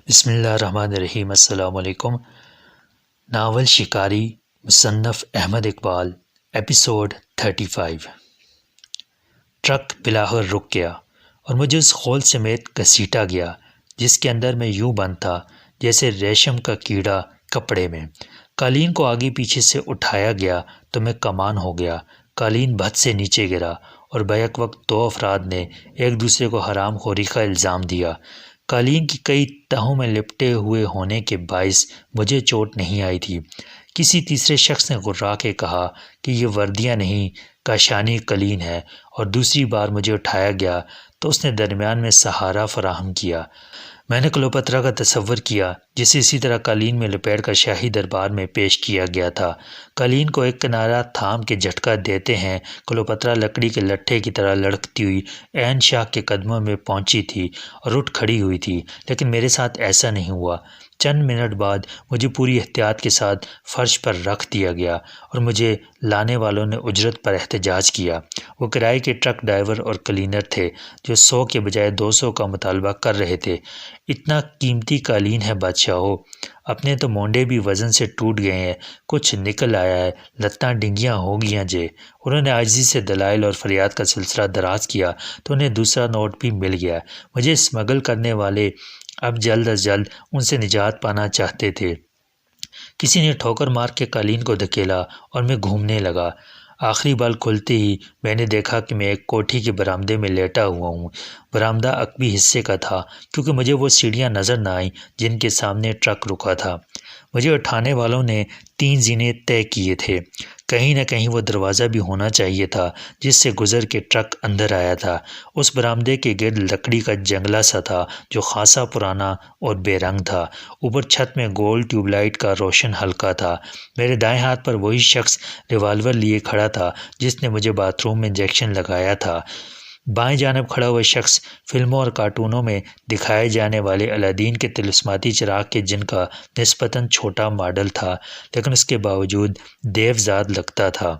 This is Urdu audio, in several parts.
بسم اللہ الرحمن الرحیم۔ السلام علیکم۔ ناول شکاری مصنف احمد اقبال، ایپیسوڈ 35۔ ٹرک بلاخر رک گیا اور مجھے اس خول سمیت گھسیٹا گیا جس کے اندر میں یوں بند تھا جیسے ریشم کا کیڑا کپڑے میں۔ قالین کو آگے پیچھے سے اٹھایا گیا تو میں کمان ہو گیا۔ قالین بھت سے نیچے گرا اور بیک وقت دو افراد نے ایک دوسرے کو حرام خوری کا الزام دیا۔ قالین کی کئی تہوں میں لپٹے ہوئے ہونے کے باعث مجھے چوٹ نہیں آئی تھی۔ کسی تیسرے شخص نے غرا کے کہا کہ یہ وردیاں نہیں، کاشانی قالین ہے، اور دوسری بار مجھے اٹھایا گیا تو اس نے درمیان میں سہارا فراہم کیا۔ میں نے کلوپترا کا تصور کیا جسے اسی طرح قالین میں لپیٹ کر شاہی دربار میں پیش کیا گیا تھا۔ قالین کو ایک کنارہ تھام کے جھٹکا دیتے ہیں کلوپترا لکڑی کے لٹھے کی طرح لڑکتی ہوئی عین شاہ کے قدموں میں پہنچی تھی اور اٹھ کھڑی ہوئی تھی، لیکن میرے ساتھ ایسا نہیں ہوا۔ چند منٹ بعد مجھے پوری احتیاط کے ساتھ فرش پر رکھ دیا گیا اور مجھے لانے والوں نے اجرت پر احتجاج کیا۔ وہ کرائے کے ٹرک ڈرائیور اور کلینر تھے جو 100 کے بجائے 200 کا مطالبہ کر رہے تھے۔ اتنا قیمتی قالین ہے بادشاہو، اپنے تو مونڈے بھی وزن سے ٹوٹ گئے ہیں، کچھ نکل آیا ہے، لتاں ڈنگیاں ہو گیاں جے۔ انہوں نے عاجزی سے دلائل اور فریاد کا سلسلہ دراز کیا تو انہیں دوسرا نوٹ بھی مل گیا۔ مجھے اسمگل کرنے والے اب جلد از جلد ان سے نجات پانا چاہتے تھے۔ کسی نے ٹھوکر مار کے قالین کو دھکیلا اور میں گھومنے لگا۔ آخری بال کھلتے ہی میں نے دیکھا کہ میں ایک کوٹھی کے برآمدے میں لیٹا ہوا ہوں۔ برآمدہ عقبی حصے کا تھا کیونکہ مجھے وہ سیڑھیاں نظر نہ آئیں جن کے سامنے ٹرک رکا تھا۔ مجھے اٹھانے والوں نے 3 زینے طے کیے تھے۔ کہیں نہ کہیں وہ دروازہ بھی ہونا چاہیے تھا جس سے گزر کے ٹرک اندر آیا تھا۔ اس برآمدے کے گرد لکڑی کا جنگلہ سا تھا جو خاصا پرانا اور بے رنگ تھا۔ اوپر چھت میں گول ٹیوب لائٹ کا روشن حلقہ تھا۔ میرے دائیں ہاتھ پر وہی شخص ریوالور لیے کھڑا تھا جس نے مجھے باتھ روم میں انجیکشن لگایا تھا۔ بائیں جانب کھڑا ہوا شخص فلموں اور کارٹونوں میں دکھائے جانے والے الادین کے طلسماتی چراغ کے جن کا نسبتاً چھوٹا ماڈل تھا، لیکن اس کے باوجود دیوزاد لگتا تھا۔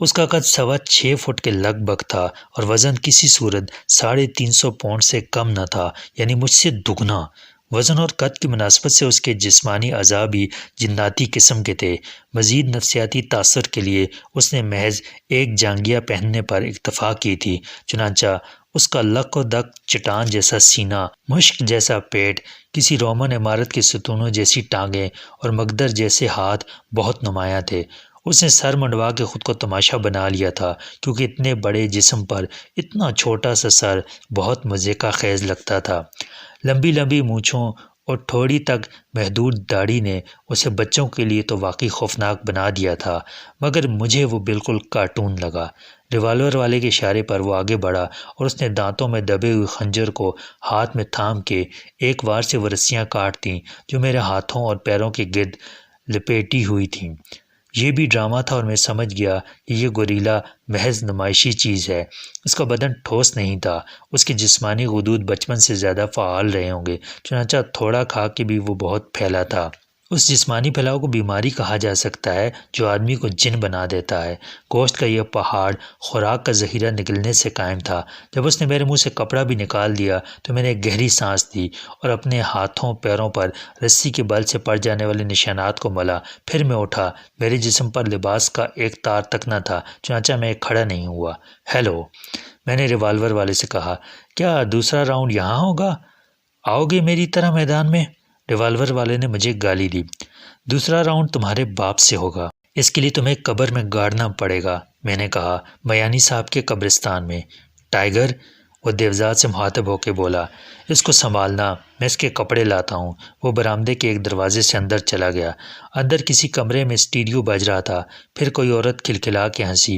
اس کا قد 6.25 فٹ کے لگ بھگ تھا اور وزن کسی صورت 350 پاؤنڈ سے کم نہ تھا، یعنی مجھ سے دگنا۔ وزن اور قد کی مناسبت سے اس کے جسمانی اعضاء بھی جناتی قسم کے تھے۔ مزید نفسیاتی تاثر کے لیے اس نے محض ایک جانگھیا پہننے پر اکتفا کی تھی، چنانچہ اس کا لق و دق، چٹان جیسا سینہ، مشک جیسا پیٹ، کسی رومن عمارت کے ستونوں جیسی ٹانگیں اور مگدر جیسے ہاتھ بہت نمایاں تھے۔ اس نے سر منڈوا کے خود کو تماشا بنا لیا تھا کیونکہ اتنے بڑے جسم پر اتنا چھوٹا سا سر بہت مزے کا خیز لگتا تھا۔ لمبی لمبی مونچھوں اور تھوڑی تک محدود داڑھی نے اسے بچوں کے لیے تو واقعی خوفناک بنا دیا تھا، مگر مجھے وہ بالکل کارٹون لگا۔ ریوالور والے کے اشارے پر وہ آگے بڑھا اور اس نے دانتوں میں دبے ہوئے خنجر کو ہاتھ میں تھام کے ایک وار سے وہ رسیاں کاٹ دیں جو میرے ہاتھوں اور پیروں کے گرد لپیٹی ہوئی تھیں۔ یہ بھی ڈرامہ تھا اور میں سمجھ گیا کہ یہ گوریلا محض نمائشی چیز ہے۔ اس کا بدن ٹھوس نہیں تھا، اس کے جسمانی غدود بچپن سے زیادہ فعال رہے ہوں گے، چنانچہ تھوڑا کھا کے بھی وہ بہت پھیلا تھا۔ اس جسمانی پھیلاؤ کو بیماری کہا جا سکتا ہے جو آدمی کو جن بنا دیتا ہے۔ گوشت کا یہ پہاڑ خوراک کا ذخیرہ نکلنے سے قائم تھا۔ جب اس نے میرے منہ سے کپڑا بھی نکال دیا تو میں نے ایک گہری سانس لی اور اپنے ہاتھوں پیروں پر رسی کے بل سے پڑ جانے والے نشانات کو ملا۔ پھر میں اٹھا۔ میرے جسم پر لباس کا ایک تار تک نہ تھا، چنانچہ میں کھڑا نہیں ہوا۔ ہیلو، میں نے ریوالور والے سے کہا، کیا دوسرا راؤنڈ یہاں ہوگا؟ آؤ گے میری طرح میدان میں؟ ریوالور والے نے مجھے گالی دی۔ دوسرا راؤنڈ تمہارے باپ سے ہوگا، اس کے لیے تمہیں قبر میں گاڑنا پڑے گا، میں نے کہا، میانی صاحب کے قبرستان میں۔ ٹائیگر، وہ دیوزاد سے مخاطب ہو کے بولا، اس کو سنبھالنا، میں اس کے کپڑے لاتا ہوں۔ وہ برآمدے کے ایک دروازے سے اندر چلا گیا۔ اندر کسی کمرے میں اسٹیریو بج رہا تھا، پھر کوئی عورت کھلکھلا کے ہنسی۔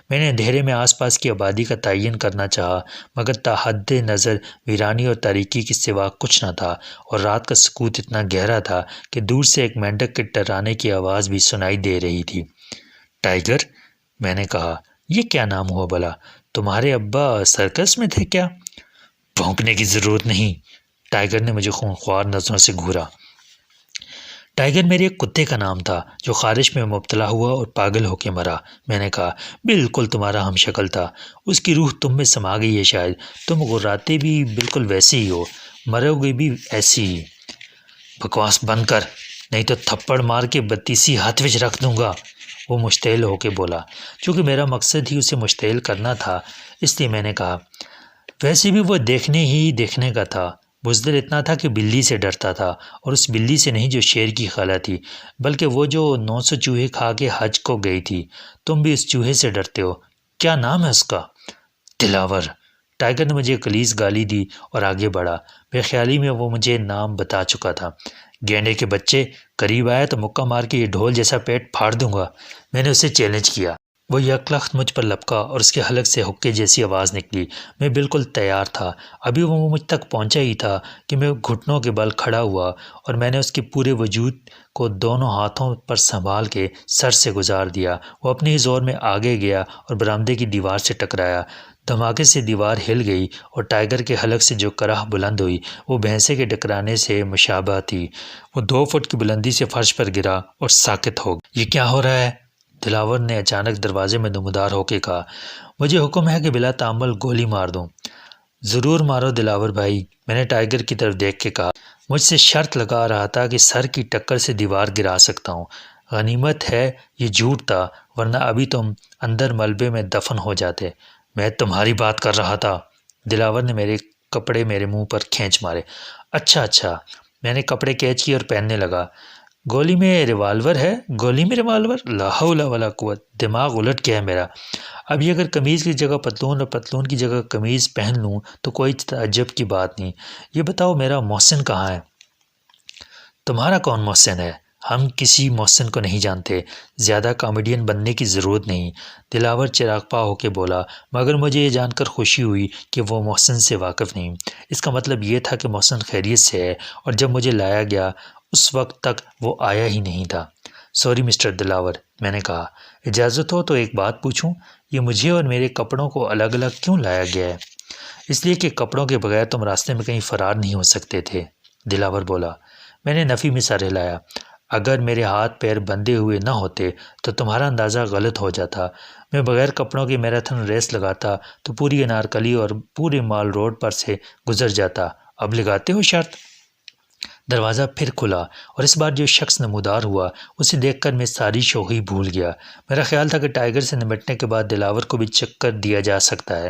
میں نے اندھیرے میں آس پاس کی آبادی کا تعین کرنا چاہا، مگر تا حد نظر ویرانی اور تاریکی کے سوا کچھ نہ تھا، اور رات کا سکوت اتنا گہرا تھا کہ دور سے ایک مینڈک کے ٹرانے کی آواز بھی سنائی دے رہی تھی۔ ٹائیگر، میں نے کہا، یہ کیا نام ہوا بھلا؟ تمہارے ابا سرکس میں تھے کیا؟ بھونکنے کی ضرورت نہیں، ٹائیگر نے مجھے خونخوار نظروں سے گھورا۔ ٹائیگر میرے ایک کتے کا نام تھا جو خارش میں مبتلا ہوا اور پاگل ہو کے مرا، میں نے کہا۔ بالکل تمہارا ہم شکل تھا، اس کی روح تم میں سما گئی ہے شاید، تم غراتے بھی بالکل ویسے ہی ہو۔ مرو گی بھی ایسی ہی۔ بکواس بند کر، نہیں تو تھپڑ مار کے بتیسی ہاتھ وچ رکھ دوں گا، وہ مشتعل ہو کے بولا۔ چونکہ میرا مقصد ہی اسے مشتعل کرنا تھا، اس لیے میں نے کہا، ویسے بھی وہ دیکھنے کا تھا۔ بزدل اتنا تھا کہ بلی سے ڈرتا تھا، اور اس بلی سے نہیں جو شیر کی خالہ تھی، بلکہ وہ جو 900 چوہے کھا کے حج کو گئی تھی۔ تم بھی اس چوہے سے ڈرتے ہو، کیا نام ہے اس کا؟ دلاور۔ ٹائیگر نے مجھے غلیظ گالی دی اور آگے بڑھا۔ بے خیالی میں وہ مجھے نام بتا چکا تھا۔ گینڈے کے بچے، قریب آیا تو مکہ مار کے یہ ڈھول جیسا پیٹ پھاڑ دوں گا، میں نے اسے چیلنج کیا۔ وہ یکلخت مجھ پر لپکا اور اس کے حلق سے حقے جیسی آواز نکلی۔ میں بالکل تیار تھا، ابھی وہ مجھ تک پہنچا ہی تھا کہ میں گھٹنوں کے بل کھڑا ہوا اور میں نے اس کے پورے وجود کو دونوں ہاتھوں پر سنبھال کے سر سے گزار دیا۔ وہ اپنے ہی زور میں آگے گیا اور برآمدے کی دیوار سے ٹکرایا۔ دھماکے سے دیوار ہل گئی اور ٹائیگر کے حلق سے جو کرہ بلند ہوئی وہ بھینسے کے ٹکرانے سے مشابہ تھی۔ وہ 2 فٹ کی بلندی سے فرش پر گرا اور ساکت ہو گیا۔ یہ کیا ہو رہا ہے؟ دلاور نے اچانک دروازے میں نمودار ہو کے کہا۔ مجھے حکم ہے کہ بلا تعمل گولی مار دوں۔ ضرور مارو دلاور بھائی، میں نے ٹائیگر کی طرف دیکھ کے کہا۔ مجھ سے شرط لگا رہا تھا کہ سر کی ٹکر سے دیوار گرا سکتا ہوں۔ غنیمت ہے یہ جھوٹ تھا، ورنہ ابھی تم اندر ملبے میں دفن ہو جاتے۔ میں تمہاری بات کر رہا تھا۔ دلاور نے میرے کپڑے میرے منہ پر کھینچ مارے۔ اچھا، میں نے کپڑے کیچ کیے اور پہننے لگا۔ گولی میں ریوالور ہے؟ گولی میں ریوالور؟ لا حول ولا قوت، دماغ الٹ گیا ہے میرا۔ ابھی اگر قمیض کی جگہ پتلون اور پتلون کی جگہ قمیض پہن لوں تو کوئی تعجب کی بات نہیں۔ یہ بتاؤ میرا محسن کہاں ہے؟ تمہارا کون محسن ہے؟ ہم کسی محسن کو نہیں جانتے، زیادہ کامیڈین بننے کی ضرورت نہیں، دلاور چراغ پا ہو کے بولا۔ مگر مجھے یہ جان کر خوشی ہوئی کہ وہ محسن سے واقف نہیں۔ اس کا مطلب یہ تھا کہ محسن خیریت سے ہے، اور جب مجھے لایا گیا اس وقت تک وہ آیا ہی نہیں تھا۔ سوری مسٹر دلاور، میں نے کہا۔ اجازت ہو تو ایک بات پوچھوں؟ یہ مجھے اور میرے کپڑوں کو الگ الگ کیوں لایا گیا ہے؟ اس لیے کہ کپڑوں کے بغیر تم راستے میں کہیں فرار نہیں ہو سکتے تھے، دلاور بولا۔ میں نے نفی میں سر ہلایا۔ اگر میرے ہاتھ پیر بندھے ہوئے نہ ہوتے تو تمہارا اندازہ غلط ہو جاتا۔ میں بغیر کپڑوں کی میراتھن ریس لگاتا تو پوری انارکلی اور پورے مال روڈ پر سے گزر جاتا۔ اب لگاتے ہو شرط؟ دروازہ پھر کھلا اور اس بار جو شخص نمودار ہوا اسے دیکھ کر میں ساری شوخی بھول گیا۔ میرا خیال تھا کہ ٹائیگر سے نمٹنے کے بعد دلاور کو بھی چکر دیا جا سکتا ہے،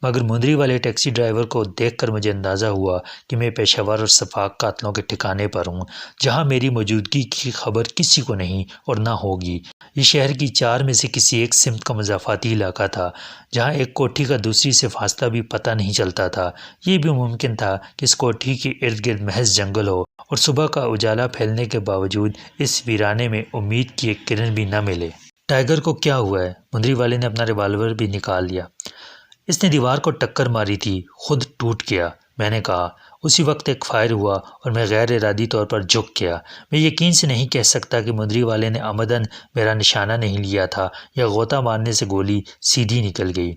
مگر مندری والے ٹیکسی ڈرائیور کو دیکھ کر مجھے اندازہ ہوا کہ میں پیشہ ور اور شفاق قاتلوں کے ٹھکانے پر ہوں، جہاں میری موجودگی کی خبر کسی کو نہیں اور نہ ہوگی۔ یہ شہر کی 4 میں سے کسی ایک سمت کا مضافاتی علاقہ تھا، جہاں ایک کوٹھی کا دوسری سے فاصلہ بھی پتہ نہیں چلتا تھا۔ یہ بھی ممکن تھا کہ اس کوٹھی کے ارد گرد محض جنگل ہو اور صبح کا اجالا پھیلنے کے باوجود اس ویرانے میں امید کی ایک کرن بھی نہ ملے۔ ٹائیگر کو کیا ہوا ہے؟ مندری والے نے اپنا ریوالور بھی نکال لیا۔ اس نے دیوار کو ٹکر ماری تھی، خود ٹوٹ گیا، میں نے کہا۔ اسی وقت ایک فائر ہوا اور میں غیر ارادی طور پر جھک گیا۔ میں یقین سے نہیں کہہ سکتا کہ مندری والے نے عمداً میرا نشانہ نہیں لیا تھا یا غوطہ مارنے سے گولی سیدھی نکل گئی۔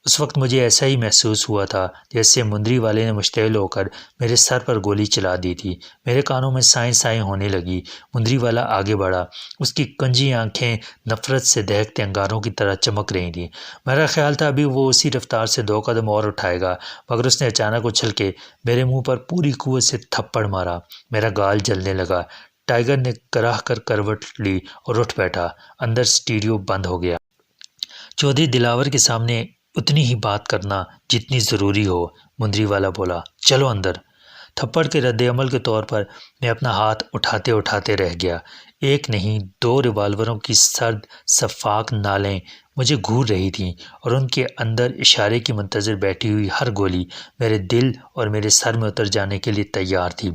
اس وقت مجھے ایسا ہی محسوس ہوا تھا جیسے مندری والے نے مشتعل ہو کر میرے سر پر گولی چلا دی تھی۔ میرے کانوں میں سائیں ہونے لگی۔ مندری والا آگے بڑھا، اس کی کنجی آنکھیں نفرت سے دہکتے انگاروں کی طرح چمک رہی تھیں۔ میرا خیال تھا ابھی وہ اسی رفتار سے 2 قدم اور اٹھائے گا، مگر اس نے اچانک اچھل کے میرے منہ پر پوری قوت سے تھپڑ مارا۔ میرا گال جلنے لگا۔ ٹائیگر نے کراہ کر کروٹ لی اور اٹھ بیٹھا۔ اندر سٹیریو بند ہو گیا۔ چودھری دلاور کے سامنے اتنی ہی بات کرنا جتنی ضروری ہو، مندری والا بولا۔ چلو اندر۔ تھپڑ کے رد عمل کے طور پر میں اپنا ہاتھ اٹھاتے رہ گیا۔ 1 نہیں 2 ریوالوروں کی سرد شفاق نالیں مجھے گھور رہی تھیں اور ان کے اندر اشارے کی منتظر بیٹھی ہوئی ہر گولی میرے دل اور میرے سر میں اتر جانے کے لیے تیار تھی۔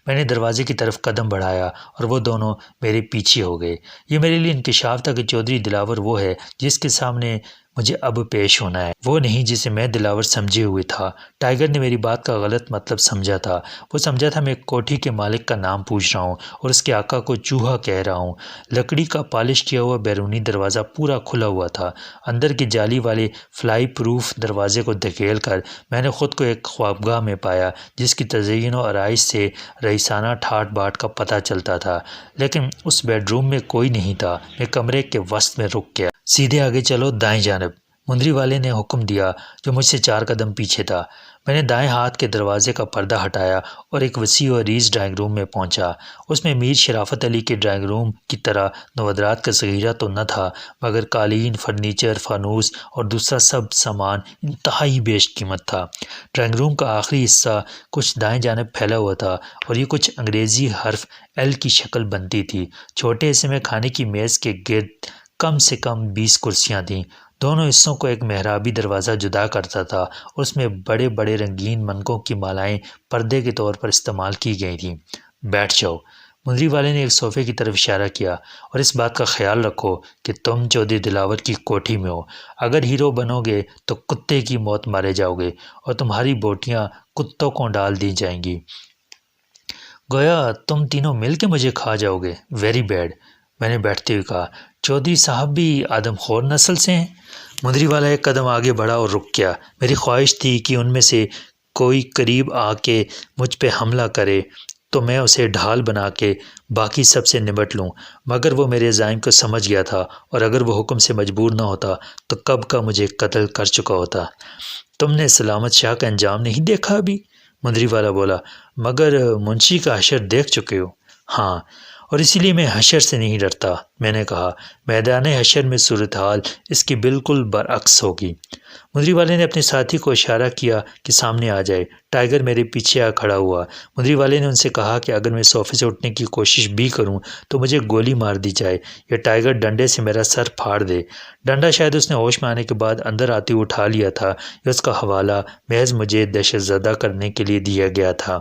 میں نے دروازے کی طرف قدم بڑھایا اور وہ دونوں میرے پیچھے ہو گئے۔ یہ میرے لیے انکشاف تھا کہ چودھری دلاور وہ ہے جس کے سامنے مجھے اب پیش ہونا ہے، وہ نہیں جسے میں دلاور سمجھے ہوئے تھا۔ ٹائیگر نے میری بات کا غلط مطلب سمجھا تھا۔ وہ سمجھا تھا میں کوٹھی کے مالک کا نام پوچھ رہا ہوں اور اس کے آقا کو چوہا کہہ رہا ہوں۔ لکڑی کا پالش کیا ہوا بیرونی دروازہ پورا کھلا ہوا تھا۔ اندر کے جالی والے فلائی پروف دروازے کو دھکیل کر میں نے خود کو ایک خوابگاہ میں پایا جس کی تزئین و آرائش سے رئیسانہ ٹھاٹ باٹ کا پتہ چلتا تھا، لیکن اس بیڈ روم میں کوئی نہیں تھا۔ میں کمرے کے وسط میں رک گیا۔ سیدھے آگے چلو، دائیں جانب، مندری والے نے حکم دیا جو مجھ سے 4 قدم پیچھے تھا۔ میں نے دائیں ہاتھ کے دروازے کا پردہ ہٹایا اور ایک وسیع و عریض ڈرائنگ روم میں پہنچا۔ اس میں میر شرافت علی کے ڈرائنگ روم کی طرح نوادرات کا ذخیرہ تو نہ تھا، مگر قالین، فرنیچر، فانوس اور دوسرا سب سامان انتہائی بیش قیمت تھا۔ ڈرائنگ روم کا آخری حصہ کچھ دائیں جانب پھیلا ہوا تھا اور یہ کچھ انگریزی حرف ایل کی شکل بنتی تھی۔ چھوٹے حصے میں کھانے کی میز کے گرد کم سے کم 20 کرسیاں تھیں۔ دونوں حصوں کو ایک محرابی دروازہ جدا کرتا تھا اور اس میں بڑے بڑے رنگین منگوں کی مالائیں پردے کے طور پر استعمال کی گئی تھیں۔ بیٹھ جاؤ، مندری والے نے ایک صوفے کی طرف اشارہ کیا، اور اس بات کا خیال رکھو کہ تم چودھری دلاور کی کوٹھی میں ہو۔ اگر ہیرو بنو گے تو کتے کی موت مارے جاؤ گے اور تمہاری بوٹیاں کتوں کو ڈال دی جائیں گی۔ گویا تم تینوں مل کے مجھے کھا جاؤ گے۔ ویری بیڈ، میں نے بیٹھتے ہوئے کہا۔ چودھری صاحب بھی آدم خور نسل سے ہیں؟ مندری والا ایک قدم آگے بڑھا اور رک گیا۔ میری خواہش تھی کہ ان میں سے کوئی قریب آ کے مجھ پہ حملہ کرے تو میں اسے ڈھال بنا کے باقی سب سے نمٹ لوں، مگر وہ میرے عزائم کو سمجھ گیا تھا، اور اگر وہ حکم سے مجبور نہ ہوتا تو کب کا مجھے قتل کر چکا ہوتا۔ تم نے سلامت شاہ کا انجام نہیں دیکھا ابھی؟ مندری والا بولا۔ مگر منشی کا حشر دیکھ چکے ہو؟ ہاں، اور اسی لیے میں حشر سے نہیں ڈرتا، میں نے کہا۔ میدان حشر میں صورتحال اس کی بالکل برعکس ہوگی۔ مندری والے نے اپنے ساتھی کو اشارہ کیا کہ سامنے آ جائے۔ ٹائیگر میرے پیچھے آ کھڑا ہوا۔ مندری والے نے ان سے کہا کہ اگر میں صوفے سے اٹھنے کی کوشش بھی کروں تو مجھے گولی مار دی جائے یا ٹائیگر ڈنڈے سے میرا سر پھاڑ دے۔ ڈنڈا شاید اس نے ہوش میں آنے کے بعد اندر آتے ہوئے اٹھا لیا تھا یا اس کا حوالہ محض مجھے دہشت زدہ کرنے کے لیے دیا گیا تھا۔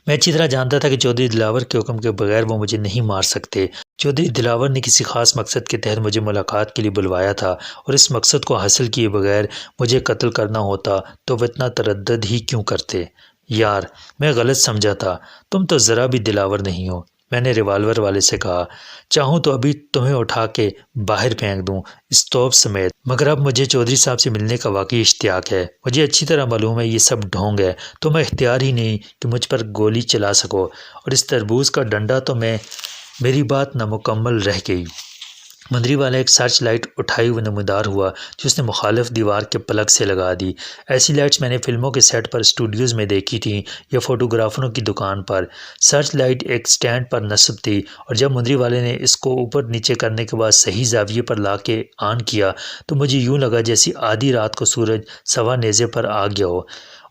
میں اچھی طرح جانتا تھا کہ چودھری دلاور کے حکم کے بغیر وہ مجھے نہیں مار سکتے۔ چودھری دلاور نے کسی خاص مقصد کے تحت مجھے ملاقات کے لیے بلوایا تھا، اور اس مقصد کو حاصل کیے بغیر مجھے قتل کرنا ہوتا تو وہ اتنا تردد ہی کیوں کرتے؟ یار، میں غلط سمجھا تھا، تم تو ذرا بھی دلاور نہیں ہو، میں نے ریوالور والے سے کہا۔ چاہوں تو ابھی تمہیں اٹھا کے باہر پھینک دوں، اسٹوپ سمیت، مگر اب مجھے چودھری صاحب سے ملنے کا واقعی اشتیاق ہے۔ مجھے اچھی طرح معلوم ہے یہ سب ڈھونگ ہے، تمہیں اختیار ہی نہیں کہ مجھ پر گولی چلا سکو، اور اس تربوز کا ڈنڈا تو میری بات نامکمل رہ گئی۔ مندری والا ایک سرچ لائٹ اٹھائے ہوئے نمودار ہوا جو اس نے مخالف دیوار کے پلگ سے لگا دی۔ ایسی لائٹس میں نے فلموں کے سیٹ پر اسٹوڈیوز میں دیکھی تھیں یا فوٹوگرافروں کی دکان پر۔ سرچ لائٹ ایک سٹینڈ پر نصب تھی، اور جب مندری والے نے اس کو اوپر نیچے کرنے کے بعد صحیح زاویے پر لا کے آن کیا تو مجھے یوں لگا جیسی آدھی رات کو سورج سوا نیزے پر آ گیا ہو۔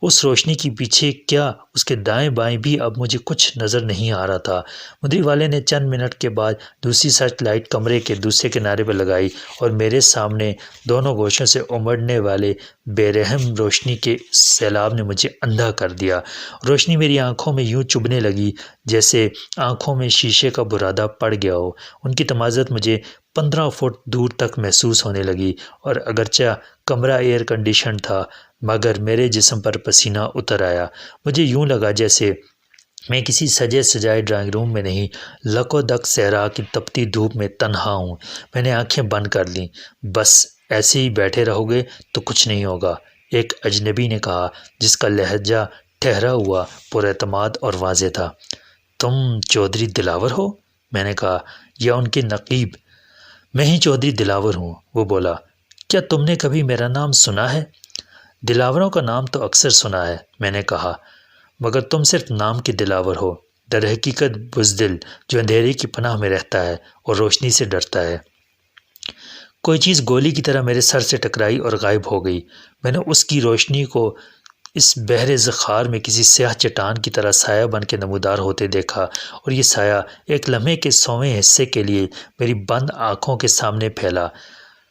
اس روشنی کے پیچھے کیا اس کے دائیں بائیں بھی اب مجھے کچھ نظر نہیں آ رہا تھا۔ مندری والے نے چند منٹ کے بعد دوسری سرچ لائٹ کمرے کے دوسرے کنارے پر لگائی، اور میرے سامنے دونوں گوشوں سے امڑنے والے بے رحم روشنی کے سیلاب نے مجھے اندھا کر دیا۔ روشنی میری آنکھوں میں یوں چبھنے لگی جیسے آنکھوں میں شیشے کا برادہ پڑ گیا ہو۔ ان کی تمازت مجھے 15 فٹ دور تک محسوس ہونے لگی، اور اگرچہ کمرہ ایئر کنڈیشنڈ تھا مگر میرے جسم پر پسینہ اتر آیا۔ مجھے یوں لگا جیسے میں کسی سجے سجائے ڈرائنگ روم میں نہیں، لکو دک صحرا کی تپتی دھوپ میں تنہا ہوں۔ میں نے آنکھیں بند کر لیں۔ بس ایسے ہی بیٹھے رہو گے تو کچھ نہیں ہوگا، ایک اجنبی نے کہا جس کا لہجہ ٹھہرا ہوا، پر اعتماد اور واضح تھا۔ تم چودھری دلاور ہو؟ میں نے کہا۔ یا ان کے نقیب؟ میں ہی چودھری دلاور ہوں، وہ بولا۔ کیا تم نے کبھی میرا نام سنا ہے؟ دلاوروں کا نام تو اکثر سنا ہے، میں نے کہا، مگر تم صرف نام کے دلاور ہو، در حقیقت بزدل جو اندھیرے کی پناہ میں رہتا ہے اور روشنی سے ڈرتا ہے۔ کوئی چیز گولی کی طرح میرے سر سے ٹکرائی اور غائب ہو گئی۔ میں نے اس کی روشنی کو اس بحر ذخار میں کسی سیاہ چٹان کی طرح سایہ بن کے نمودار ہوتے دیکھا، اور یہ سایہ ایک لمحے کے 100ویں حصے کے لیے میری بند آنکھوں کے سامنے پھیلا۔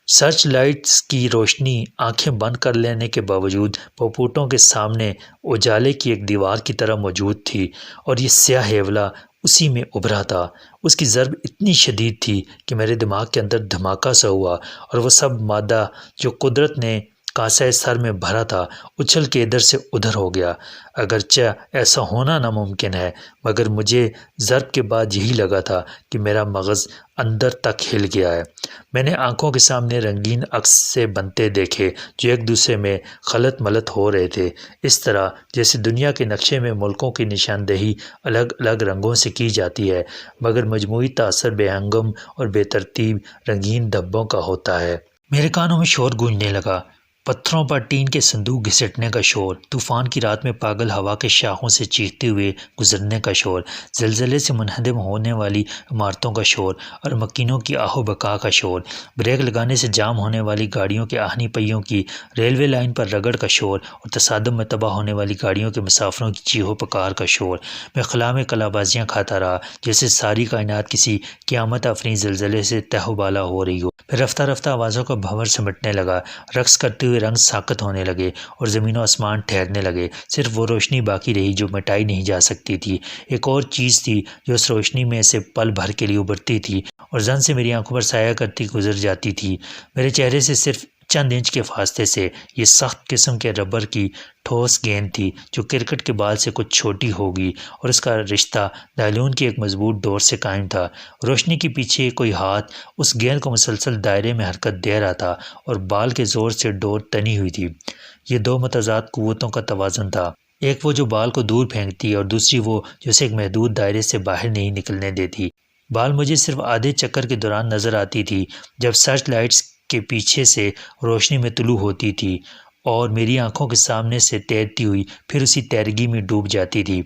سرچ لائٹس کی روشنی آنکھیں بند کر لینے کے باوجود پپوٹوں کے سامنے اجالے کی ایک دیوار کی طرح موجود تھی، اور یہ سیاہ ہیولا اسی میں ابھرا تھا۔ اس کی ضرب اتنی شدید تھی کہ میرے دماغ کے اندر دھماکہ سا ہوا، اور وہ سب مادہ جو قدرت نے کاسہ سر میں بھرا تھا اچھل کے ادھر سے ادھر ہو گیا۔ اگرچہ ایسا ہونا ناممکن ہے، مگر مجھے ضرب کے بعد یہی لگا تھا کہ میرا مغز اندر تک ہل گیا ہے۔ میں نے آنکھوں کے سامنے رنگین عکس سے بنتے دیکھے جو ایک دوسرے میں خلط ملط ہو رہے تھے، اس طرح جیسے دنیا کے نقشے میں ملکوں کی نشاندہی الگ الگ رنگوں سے کی جاتی ہے، مگر مجموعی تاثر بے ہنگم اور بے ترتیب رنگین دھبوں کا ہوتا ہے۔ میرے کانوں میں شور گونجنے لگا، پتھروں پر ٹین کے صندوق گھسٹنے کا شور، طوفان کی رات میں پاگل ہوا کے شاخوں سے چیختے ہوئے گزرنے کا شور، زلزلے سے منہدم ہونے والی عمارتوں کا شور اور مکینوں کی آہ و بکا کا شور، بریک لگانے سے جام ہونے والی گاڑیوں کے آہنی پہیوں کی ریلوے لائن پر رگڑ کا شور اور تصادم میں تباہ ہونے والی گاڑیوں کے مسافروں کی چیخ و پکار کا شور۔ میں خلا میں کلا بازیاں کھاتا رہا جیسے ساری کائنات کسی قیامت آفرین زلزلے سے تہ و بالا ہو رہی ہو۔ پھر رفتہ رفتہ آوازوں کا بھنور سمٹنے لگا، رقص کرتے ہوئے رنگ ساکت ہونے لگے اور زمین و آسمان ٹھہرنے لگے، صرف وہ روشنی باقی رہی جو مٹائی نہیں جا سکتی تھی۔ ایک اور چیز تھی جو اس روشنی میں سے پل بھر کے لیے ابھرتی تھی اور زن سے میری آنکھوں پر سایہ کرتی گزر جاتی تھی، میرے چہرے سے صرف چند انچ کے فاصلے سے۔ یہ سخت قسم کے ربر کی ٹھوس گیند تھی جو کرکٹ کے بال سے کچھ چھوٹی ہوگی، اور اس کا رشتہ نائلون کی ایک مضبوط ڈور سے قائم تھا۔ روشنی کے پیچھے کوئی ہاتھ اس گیند کو مسلسل دائرے میں حرکت دے رہا تھا اور بال کے زور سے ڈور تنی ہوئی تھی۔ یہ دو متضاد قوتوں کا توازن تھا، ایک وہ جو بال کو دور پھینکتی اور دوسری وہ جو اسے ایک محدود دائرے سے باہر نہیں نکلنے دیتی۔ بال مجھے صرف آدھے چکر کے دوران نظر آتی تھی جب سرچ لائٹس کے پیچھے سے روشنی میں طلوع ہوتی تھی اور میری آنکھوں کے سامنے سے تیرتی ہوئی پھر اسی تیرگی میں ڈوب جاتی تھی۔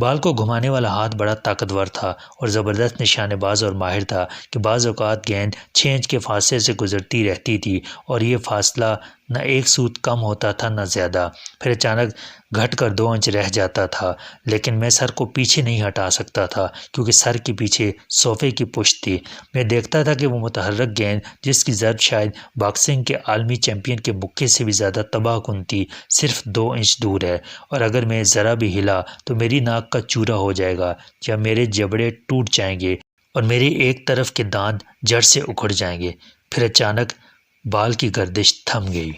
بال کو گھمانے والا ہاتھ بڑا طاقتور تھا اور زبردست نشانے باز اور ماہر تھا کہ بعض اوقات گیند 6 انچ کے فاصلے سے گزرتی رہتی تھی اور یہ فاصلہ نہ ایک سوت کم ہوتا تھا نہ زیادہ، پھر اچانک گھٹ کر 2 انچ رہ جاتا تھا، لیکن میں سر کو پیچھے نہیں ہٹا سکتا تھا کیونکہ سر کے پیچھے صوفے کی پشت تھی۔ میں دیکھتا تھا کہ وہ متحرک گیند جس کی ضرب شاید باکسنگ کے عالمی چیمپئن کے مکے سے بھی زیادہ تباہ کن تھی، صرف 2 انچ دور ہے، اور اگر میں ذرا بھی ہلا تو میری ناک کا چورا ہو جائے گا یا میرے جبڑے ٹوٹ جائیں گے اور میری ایک طرف کے دانت جڑ سے اکھڑ جائیں گے۔ پھر اچانک بال کی گردش تھم گئی۔